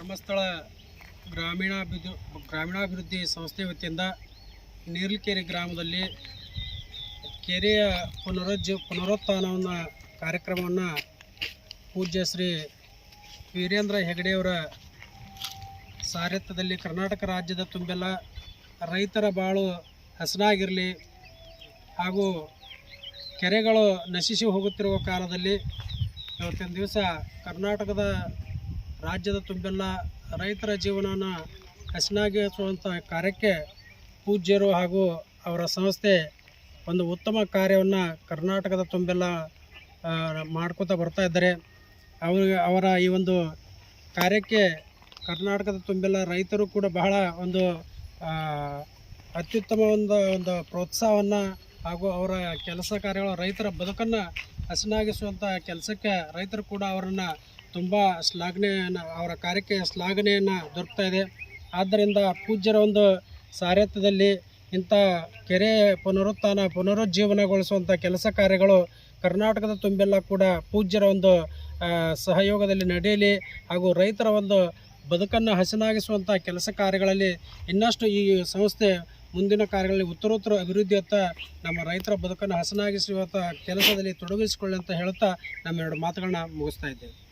ಧರ್ಮಸ್ಥಳ ಗ್ರಾಮೀಣಾಭಿವೃದ್ಧಿ ಸಂಸ್ಥೆ ವತಿಯಿಂದ ನೀರ್ಲಕೆರೆ ಗ್ರಾಮದಲ್ಲಿ ಕೆರೆಯ ಪುನರುತ್ಥಾನವನ್ನು ಕಾರ್ಯಕ್ರಮವನ್ನು ಪೂಜ್ಯ ಶ್ರೀ ವೀರೇಂದ್ರ ಹೆಗಡೆಯವರ ಸಾರಥ್ಯದಲ್ಲಿ ಕರ್ನಾಟಕ ರಾಜ್ಯದ ತುಂಬೆಲ್ಲ ರೈತರ ಬಾಳು ಹಸನಾಗಿರಲಿ ಹಾಗೂ ಕೆರೆಗಳು ನಶಿಸಿ ಹೋಗುತ್ತಿರುವ ಕಾಲದಲ್ಲಿ ಇವತ್ತಿನ ದಿವಸ ಕರ್ನಾಟಕದ ರಾಜ್ಯದ ತುಂಬೆಲ್ಲ ರೈತರ ಜೀವನವನ್ನು ಹಸನಾಗಿಸುವಂಥ ಕಾರ್ಯಕ್ಕೆ ಪೂಜ್ಯರು ಹಾಗೂ ಅವರ ಸಂಸ್ಥೆ ಒಂದು ಉತ್ತಮ ಕಾರ್ಯವನ್ನು ಕರ್ನಾಟಕದ ತುಂಬೆಲ್ಲ ಮಾಡ್ಕೋತಾ ಬರ್ತಾ ಇದ್ದಾರೆ. ಅವರ ಈ ಒಂದು ಕಾರ್ಯಕ್ಕೆ ಕರ್ನಾಟಕದ ತುಂಬೆಲ್ಲ ರೈತರು ಕೂಡ ಬಹಳ ಒಂದು ಅತ್ಯುತ್ತಮ ಒಂದು ಪ್ರೋತ್ಸಾಹವನ್ನು ಹಾಗೂ ಅವರ ಕೆಲಸ ಕಾರ್ಯಗಳು ರೈತರ ಬದುಕನ್ನು ಹಸನಾಗಿಸುವಂಥ ಕೆಲಸಕ್ಕೆ ರೈತರು ಕೂಡ ಅವರನ್ನು ತುಂಬ ಅವರ ಕಾರ್ಯಕ್ಕೆ ಶ್ಲಾಘನೆಯನ್ನು ದೊರಕ್ತಾ ಇದೆ. ಆದ್ದರಿಂದ ಪೂಜ್ಯರ ಒಂದು ಸಾರಥ್ಯದಲ್ಲಿ ಇಂಥ ಕೆರೆ ಪುನರುಜ್ಜೀವನಗೊಳಿಸುವಂಥ ಕೆಲಸ ಕಾರ್ಯಗಳು ಕರ್ನಾಟಕದ ತುಂಬೆಲ್ಲ ಕೂಡ ಪೂಜ್ಯರ ಒಂದು ಸಹಯೋಗದಲ್ಲಿ ನಡೆಯಲಿ ಹಾಗೂ ರೈತರ ಒಂದು ಬದುಕನ್ನು ಹಸನಾಗಿಸುವಂಥ ಕೆಲಸ ಕಾರ್ಯಗಳಲ್ಲಿ ಇನ್ನಷ್ಟು ಈ ಸಂಸ್ಥೆ ಮುಂದಿನ ಕಾರ್ಯಗಳಲ್ಲಿ ಉತ್ತರೋತ್ತರ ಅಭಿವೃದ್ಧಿಯತ್ತ ನಮ್ಮ ರೈತರ ಬದುಕನ್ನು ಹಸನಾಗಿಸುವಂಥ ಕೆಲಸದಲ್ಲಿ ತೊಡಗಿಸಿಕೊಳ್ಳಿ ಅಂತ ಹೇಳ್ತಾ ನಮ್ಮ ಎರಡು ಮಾತುಗಳನ್ನ ಮುಗಿಸ್ತಾ ಇದ್ದೇವೆ.